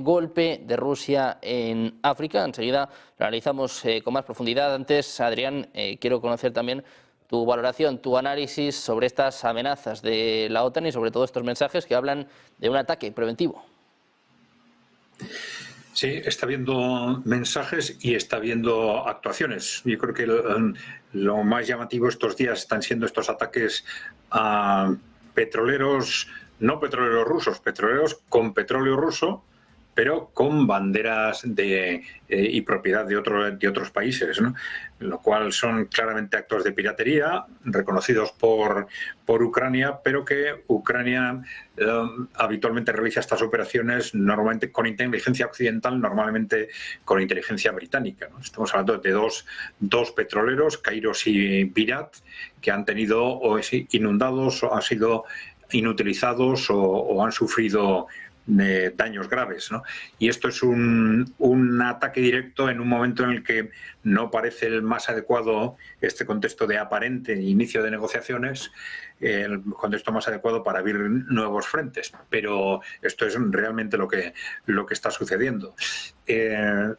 golpe de Rusia en África. Enseguida lo analizamos con más profundidad. Antes, Adrián, quiero conocer también tu valoración, tu análisis sobre estas amenazas de la OTAN y sobre todo estos mensajes que hablan de un ataque preventivo. Sí, está habiendo mensajes y está habiendo actuaciones. Yo creo que lo más llamativo estos días están siendo estos ataques a petroleros, no petroleros rusos, petroleros con petróleo ruso, pero con banderas y propiedad de otros países, ¿no? Lo cual son claramente actos de piratería reconocidos por Ucrania, pero que Ucrania habitualmente realiza estas operaciones normalmente con inteligencia occidental, normalmente con inteligencia británica, ¿no? Estamos hablando de dos petroleros, Kairos y Virat, que han tenido inundados o han sido inutilizados o han sufrido daños graves, ¿no? Y esto es un ataque directo en un momento en el que no parece el más adecuado este contexto de aparente inicio de negociaciones, el contexto más adecuado para abrir nuevos frentes, pero esto es realmente lo que está sucediendo.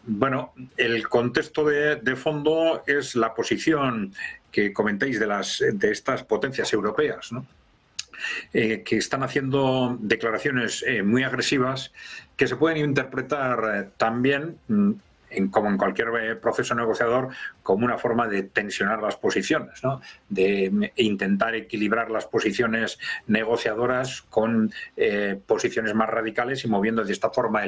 Bueno, el contexto de fondo es la posición que comentáis de estas potencias europeas, ¿no? Que están haciendo declaraciones muy agresivas que se pueden interpretar también, como en cualquier proceso negociador, como una forma de tensionar las posiciones, ¿no? De intentar equilibrar las posiciones negociadoras con posiciones más radicales y moviendo de esta forma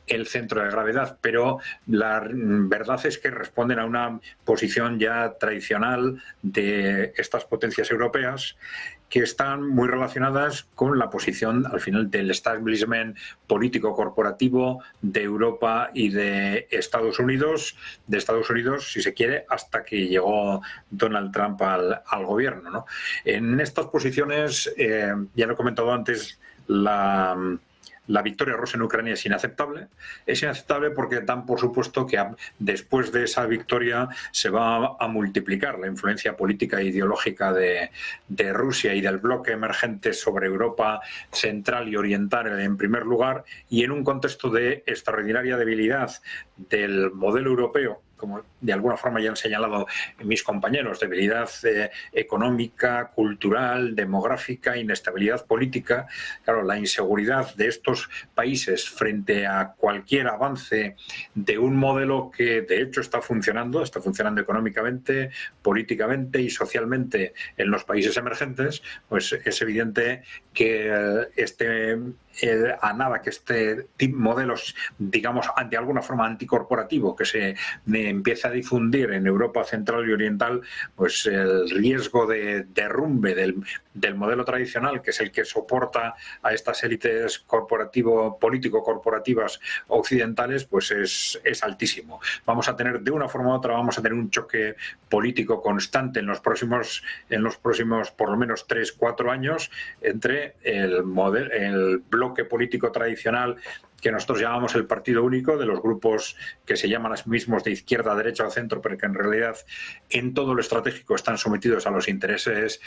el centro de gravedad. Pero la verdad es que responden a una posición ya tradicional de estas potencias europeas, que están muy relacionadas con la posición, al final, del establishment político-corporativo de Europa y de Estados Unidos, si se quiere, hasta que llegó Donald Trump al gobierno, ¿no? En estas posiciones, ya lo he comentado antes, la victoria rusa en Ucrania es inaceptable. Es inaceptable porque dan por supuesto que después de esa victoria se va a multiplicar la influencia política e ideológica de Rusia y del bloque emergente sobre Europa central y oriental en primer lugar, y en un contexto de extraordinaria debilidad del modelo europeo, como de alguna forma ya han señalado mis compañeros, debilidad económica, cultural, demográfica, inestabilidad política. Claro, la inseguridad de estos países frente a cualquier avance de un modelo que de hecho está funcionando económicamente, políticamente y socialmente en los países emergentes, pues es evidente que a nada que este modelos, digamos, de alguna forma anticorporativo, que se empieza a difundir en Europa central y oriental, pues el riesgo de derrumbe del modelo tradicional, que es el que soporta a estas élites político-corporativas occidentales, pues es altísimo. Vamos a tener, de una forma u otra, un choque político constante en los próximos por lo menos 3-4 años entre el bloque político tradicional, que nosotros llamamos el partido único, de los grupos que se llaman a sí mismos de izquierda, derecha o centro, pero que en realidad en todo lo estratégico están sometidos a los intereses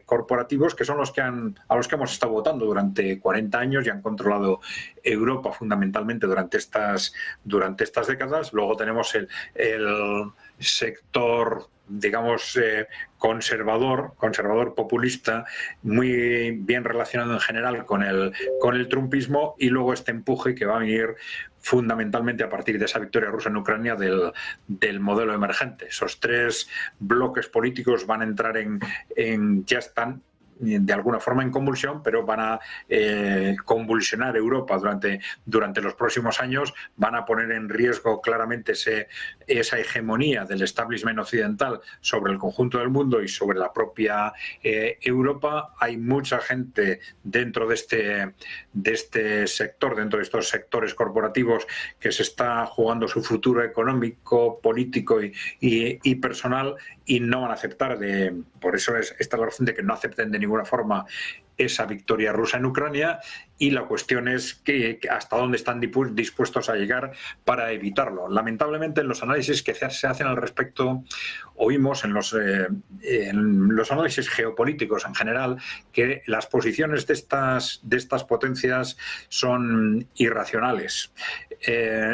corporativos, que son a los que hemos estado votando durante 40 años y han controlado Europa fundamentalmente durante estas décadas. Luego tenemos el sector, digamos, conservador populista, muy bien relacionado en general con el trumpismo, y luego este empuje que va a venir fundamentalmente a partir de esa victoria rusa en Ucrania del modelo emergente. Esos tres bloques políticos van a entrar ya están de alguna forma en convulsión, pero van a convulsionar Europa durante los próximos años, van a poner en riesgo claramente esa hegemonía del establishment occidental sobre el conjunto del mundo y sobre la propia Europa. Hay mucha gente dentro de este sector, dentro de estos sectores corporativos, que se está jugando su futuro económico, político y personal, y no van a aceptar por eso esta es la razón de que no acepten de ninguna forma esa victoria rusa en Ucrania, y la cuestión es que hasta dónde están dispuestos a llegar para evitarlo. Lamentablemente, en los análisis que se hacen al respecto, oímos en los análisis geopolíticos en general que las posiciones de estas potencias son irracionales.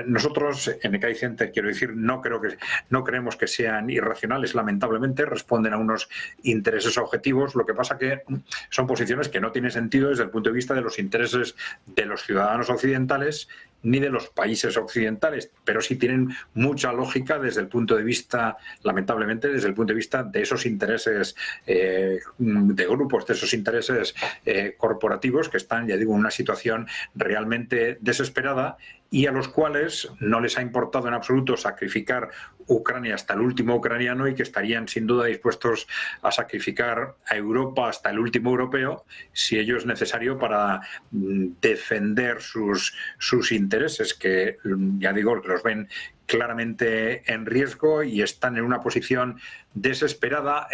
Nosotros, en Ecaí Center, quiero decir, no creemos que sean irracionales, lamentablemente, responden a unos intereses objetivos. Lo que pasa que son posiciones que no tienen sentido desde el punto de vista de los intereses de los ciudadanos occidentales ni de los países occidentales, pero sí tienen mucha lógica desde el punto de vista, lamentablemente, desde el punto de vista de esos intereses de grupos, de esos intereses corporativos que están, ya digo, en una situación realmente desesperada y a los cuales no les ha importado en absoluto sacrificar Ucrania hasta el último ucraniano y que estarían sin duda dispuestos a sacrificar a Europa hasta el último europeo si ello es necesario para defender sus intereses, que ya digo que los ven claramente en riesgo y están en una posición desesperada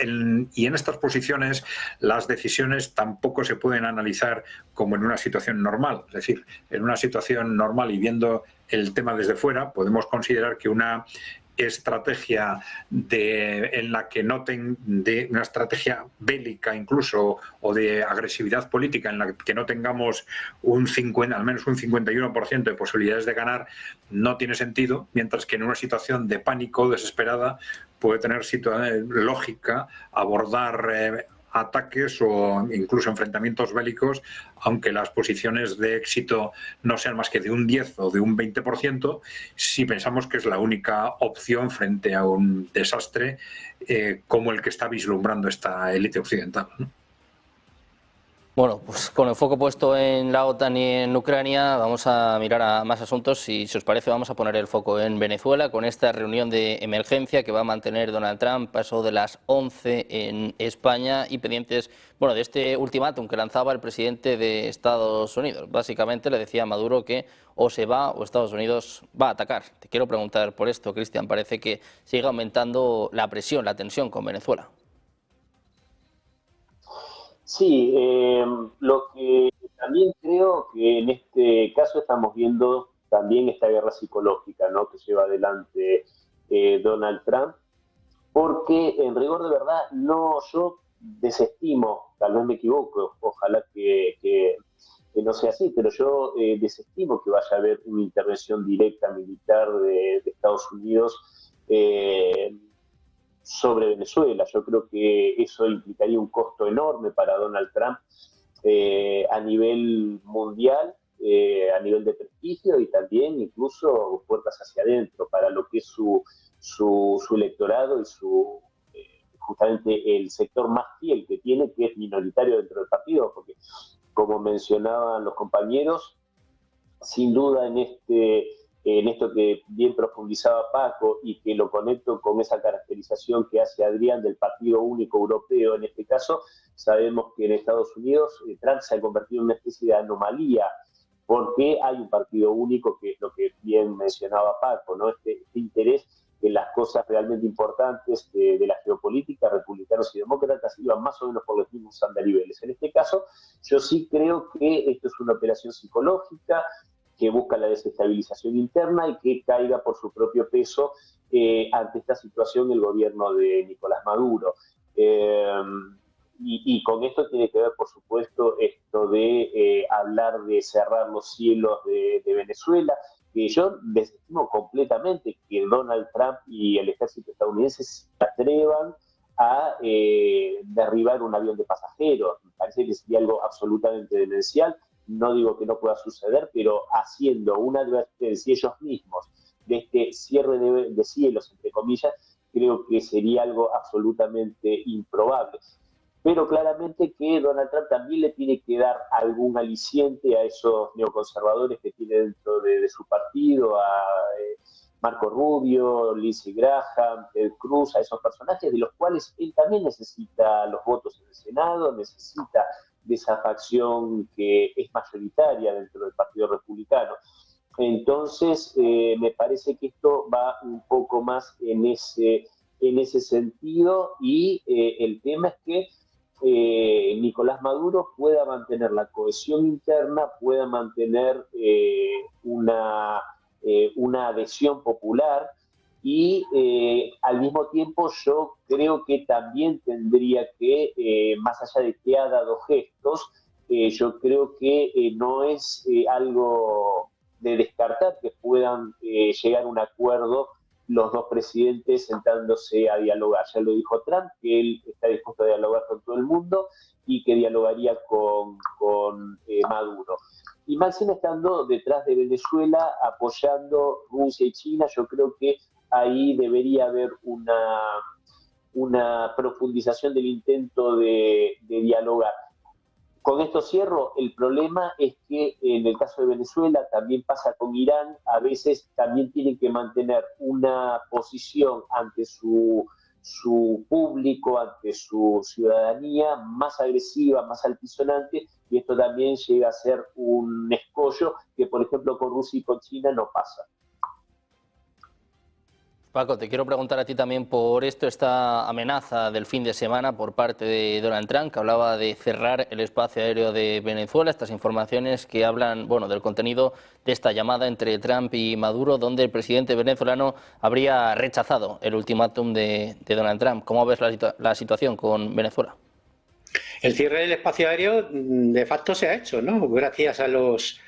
y en estas posiciones las decisiones tampoco se pueden analizar como en una situación normal. Es decir, en una situación normal y viendo el tema desde fuera podemos considerar que una estrategia en la que de una estrategia bélica incluso o de agresividad política en la que no tengamos al menos un 51% de posibilidades de ganar no tiene sentido, mientras que en una situación de pánico desesperada puede tener lógica abordar ataques o incluso enfrentamientos bélicos, aunque las posiciones de éxito no sean más que de un 10 o de un 20%, si pensamos que es la única opción frente a un desastre como el que está vislumbrando esta élite occidental, ¿no? Bueno, pues con el foco puesto en la OTAN y en Ucrania, vamos a mirar a más asuntos y, si os parece, vamos a poner el foco en Venezuela con esta reunión de emergencia que va a mantener Donald Trump, paso de las 11 en España y pendientes, bueno, de este ultimátum que lanzaba el presidente de Estados Unidos. Básicamente le decía a Maduro que o se va o Estados Unidos va a atacar. Te quiero preguntar por esto, Cristian, parece que sigue aumentando la presión, la tensión con Venezuela. Sí, lo que también creo que en este caso estamos viendo también esta guerra psicológica, ¿no?, que lleva adelante Donald Trump, porque en rigor de verdad yo desestimo, tal vez me equivoco, ojalá que no sea así, pero yo desestimo que vaya a haber una intervención directa militar de Estados Unidos sobre Venezuela. Yo creo que eso implicaría un costo enorme para Donald Trump a nivel mundial, a nivel de prestigio y también incluso puertas hacia adentro para lo que es su electorado y justamente el sector más fiel que tiene, que es minoritario dentro del partido, porque como mencionaban los compañeros, sin duda en esto que bien profundizaba Paco y que lo conecto con esa caracterización que hace Adrián del Partido Único Europeo, en este caso, sabemos que en Estados Unidos Trump se ha convertido en una especie de anomalía, porque hay un partido único, que es lo que bien mencionaba Paco, ¿no? Este interés en las cosas realmente importantes de la geopolítica, republicanos y demócratas iban más o menos por los mismos andariveles. En este caso, yo sí creo que esto es una operación psicológica que busca la desestabilización interna y que caiga por su propio peso ante esta situación el gobierno de Nicolás Maduro. Y con esto tiene que ver, por supuesto, esto de hablar de cerrar los cielos de Venezuela, que yo desestimo completamente que Donald Trump y el ejército estadounidense se atrevan a derribar un avión de pasajeros. Me parece que sería algo absolutamente demencial. No digo que no pueda suceder, pero haciendo una advertencia ellos mismos de este cierre de cielos, entre comillas, creo que sería algo absolutamente improbable. Pero claramente que Donald Trump también le tiene que dar algún aliciente a esos neoconservadores que tiene dentro de su partido, a Marco Rubio, Lindsey Graham, Ted Cruz, a esos personajes de los cuales él también necesita los votos en el Senado, necesita de esa facción que es mayoritaria dentro del Partido Republicano. Entonces, me parece que esto va un poco más en ese sentido, y el tema es que Nicolás Maduro pueda mantener la cohesión interna, pueda mantener una adhesión popular y al mismo tiempo yo creo que también tendría que, más allá de que ha dado gestos, yo creo que no es algo de descartar que puedan llegar a un acuerdo los dos presidentes sentándose a dialogar. Ya lo dijo Trump, que él está dispuesto a dialogar con todo el mundo y que dialogaría con Maduro. Y máximo estando detrás de Venezuela, apoyando Rusia y China, yo creo que ahí debería haber una profundización del intento de dialogar. Con esto cierro, el problema es que en el caso de Venezuela también pasa con Irán, a veces también tienen que mantener una posición ante su público, ante su ciudadanía más agresiva, más altisonante, y esto también llega a ser un escollo que, por ejemplo, con Rusia y con China no pasa. Paco, te quiero preguntar a ti también por esta amenaza del fin de semana por parte de Donald Trump, que hablaba de cerrar el espacio aéreo de Venezuela, estas informaciones que hablan, bueno, del contenido de esta llamada entre Trump y Maduro, donde el presidente venezolano habría rechazado el ultimátum de Donald Trump. ¿Cómo ves la situación con Venezuela? El cierre del espacio aéreo de facto se ha hecho, ¿no? Gracias a los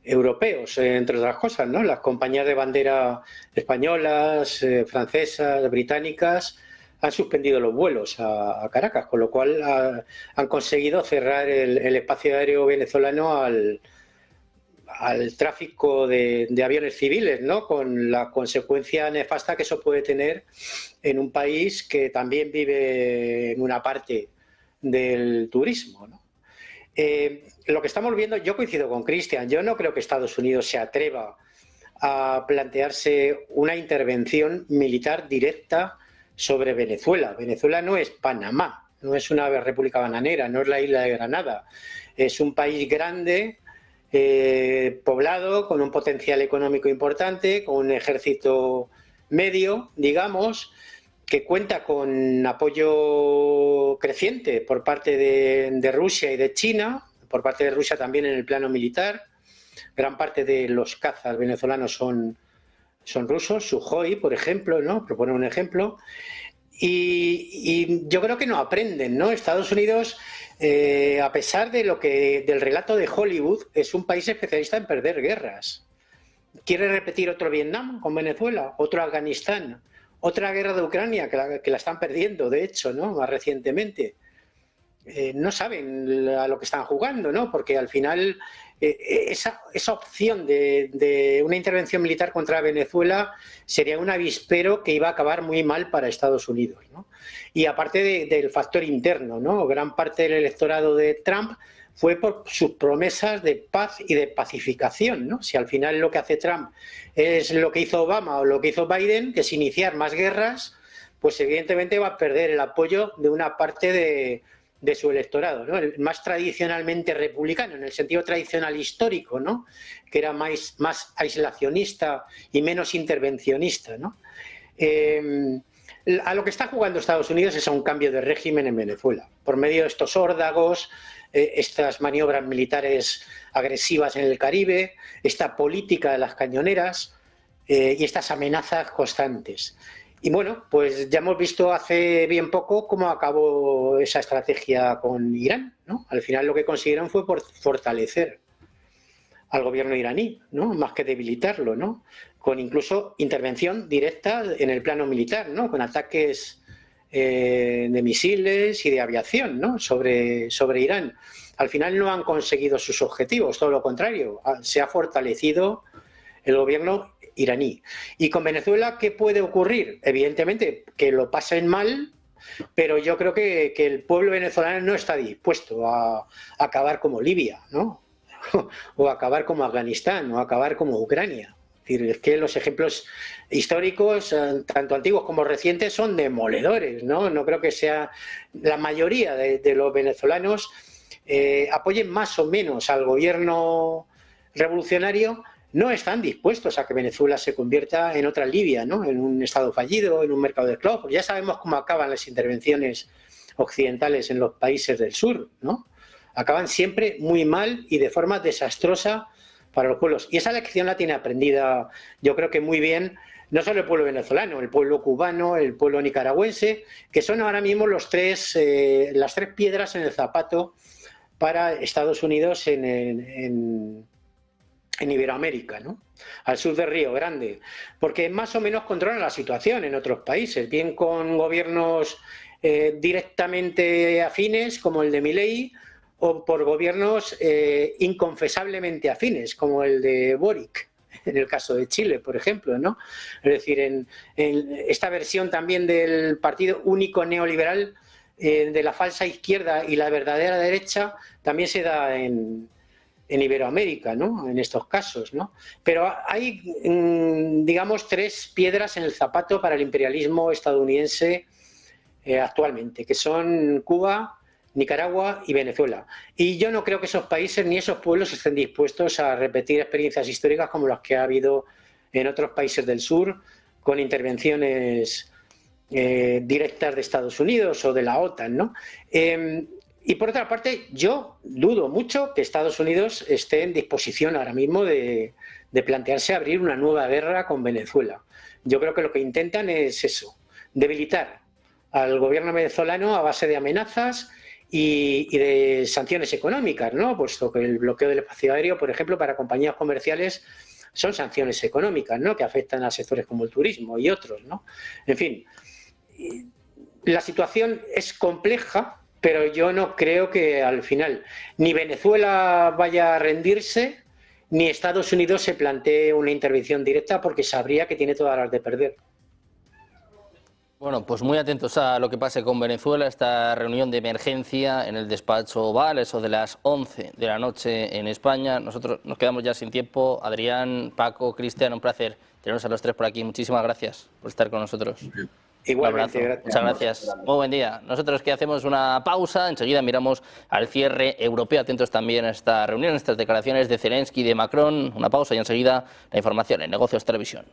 europeos, entre otras cosas, ¿no? Las compañías de bandera españolas, francesas, británicas han suspendido los vuelos a Caracas, con lo cual han conseguido cerrar el espacio aéreo venezolano al tráfico de aviones civiles, ¿no? Con la consecuencia nefasta que eso puede tener en un país que también vive en una parte del turismo, ¿no? Lo que estamos viendo, yo coincido con Cristian, yo no creo que Estados Unidos se atreva a plantearse una intervención militar directa sobre Venezuela. Venezuela no es Panamá, no es una república bananera, no es la isla de Granada. Es un país grande, poblado, con un potencial económico importante, con un ejército medio, digamos, que cuenta con apoyo creciente por parte de Rusia y de China, por parte de Rusia también en el plano militar. Gran parte de los cazas venezolanos son rusos, Sukhoi, por ejemplo, ¿no? Por poner un ejemplo. Y yo creo que no aprenden, ¿no? Estados Unidos, a pesar de del relato de Hollywood, es un país especialista en perder guerras. ¿Quiere repetir otro Vietnam con Venezuela? ¿Otro Afganistán? Otra guerra de Ucrania, que la están perdiendo, de hecho, ¿no? Más recientemente. No saben a lo que están jugando, ¿no? Porque al final esa opción de una intervención militar contra Venezuela sería un avispero que iba a acabar muy mal para Estados Unidos, ¿no? Y aparte del factor interno, ¿no? Gran parte del electorado de Trump fue por sus promesas de paz y de pacificación, ¿no? Si al final lo que hace Trump es lo que hizo Obama o lo que hizo Biden, que es iniciar más guerras, pues evidentemente va a perder el apoyo de una parte de su electorado, ¿no? El más tradicionalmente republicano, en el sentido tradicional histórico, ¿no? Que era más aislacionista y menos intervencionista, ¿no? A lo que está jugando Estados Unidos es a un cambio de régimen en Venezuela, por medio de estos órdagos, estas maniobras militares agresivas en el Caribe, esta política de las cañoneras y estas amenazas constantes. Y bueno, pues ya hemos visto hace bien poco cómo acabó esa estrategia con Irán, ¿no? Al final lo que consiguieron fue fortalecer al gobierno iraní, ¿no? Más que debilitarlo, ¿no? Con incluso intervención directa en el plano militar, ¿no? Con ataques de misiles y de aviación, ¿no? sobre Irán. Al final no han conseguido sus objetivos, todo lo contrario, se ha fortalecido el gobierno iraní. Y con Venezuela, ¿qué puede ocurrir? Evidentemente que lo pasen mal, pero yo creo que el pueblo venezolano no está dispuesto a acabar como Libia, ¿no? O acabar como Afganistán, o acabar como Ucrania. Es que los ejemplos históricos, tanto antiguos como recientes, son demoledores, ¿no? No creo que sea la mayoría de los venezolanos apoyen más o menos al gobierno revolucionario, no están dispuestos a que Venezuela se convierta en otra Libia, ¿no? En un estado fallido, en un mercado de esclavos. Ya sabemos cómo acaban las intervenciones occidentales en los países del sur, ¿no? Acaban siempre muy mal y de forma desastrosa para los pueblos. Y esa lección la tiene aprendida, yo creo que muy bien, no solo el pueblo venezolano, el pueblo cubano, el pueblo nicaragüense, que son ahora mismo las tres piedras en el zapato para Estados Unidos en Iberoamérica, ¿no? Al sur del Río Grande, porque más o menos controlan la situación en otros países, bien con gobiernos directamente afines, como el de Milei, o por gobiernos inconfesablemente afines, como el de Boric, en el caso de Chile, por ejemplo, ¿no? Es decir, en esta versión también del partido único neoliberal, de la falsa izquierda y la verdadera derecha, también se da en Iberoamérica, ¿no? En estos casos, ¿no? Pero hay, digamos, tres piedras en el zapato para el imperialismo estadounidense actualmente, que son Cuba, Nicaragua y Venezuela. Y yo no creo que esos países ni esos pueblos estén dispuestos a repetir experiencias históricas como las que ha habido en otros países del sur, con intervenciones directas de Estados Unidos o de la OTAN, ¿no? Y por otra parte, yo dudo mucho que Estados Unidos esté en disposición ahora mismo de plantearse abrir una nueva guerra con Venezuela. Yo creo que lo que intentan es eso, debilitar al gobierno venezolano a base de amenazas y de sanciones económicas, ¿no? Puesto que el bloqueo del espacio aéreo, por ejemplo, para compañías comerciales son sanciones económicas, ¿no? Que afectan a sectores como el turismo y otros, ¿no? En fin, la situación es compleja, pero yo no creo que al final ni Venezuela vaya a rendirse, ni Estados Unidos se plantee una intervención directa, porque sabría que tiene todas las de perder. Bueno, pues muy atentos a lo que pase con Venezuela, esta reunión de emergencia en el despacho Oval, eso de las 11 de la noche en España. Nosotros nos quedamos ya sin tiempo. Adrián, Paco, Cristian, un placer tenernos a los tres por aquí. Muchísimas gracias por estar con nosotros. Igualmente, gracias. Muchas gracias. Muy buen día. Nosotros que hacemos una pausa, enseguida miramos al cierre europeo. Atentos también a esta reunión, a estas declaraciones de Zelensky y de Macron. Una pausa y enseguida la información en Negocios Televisión.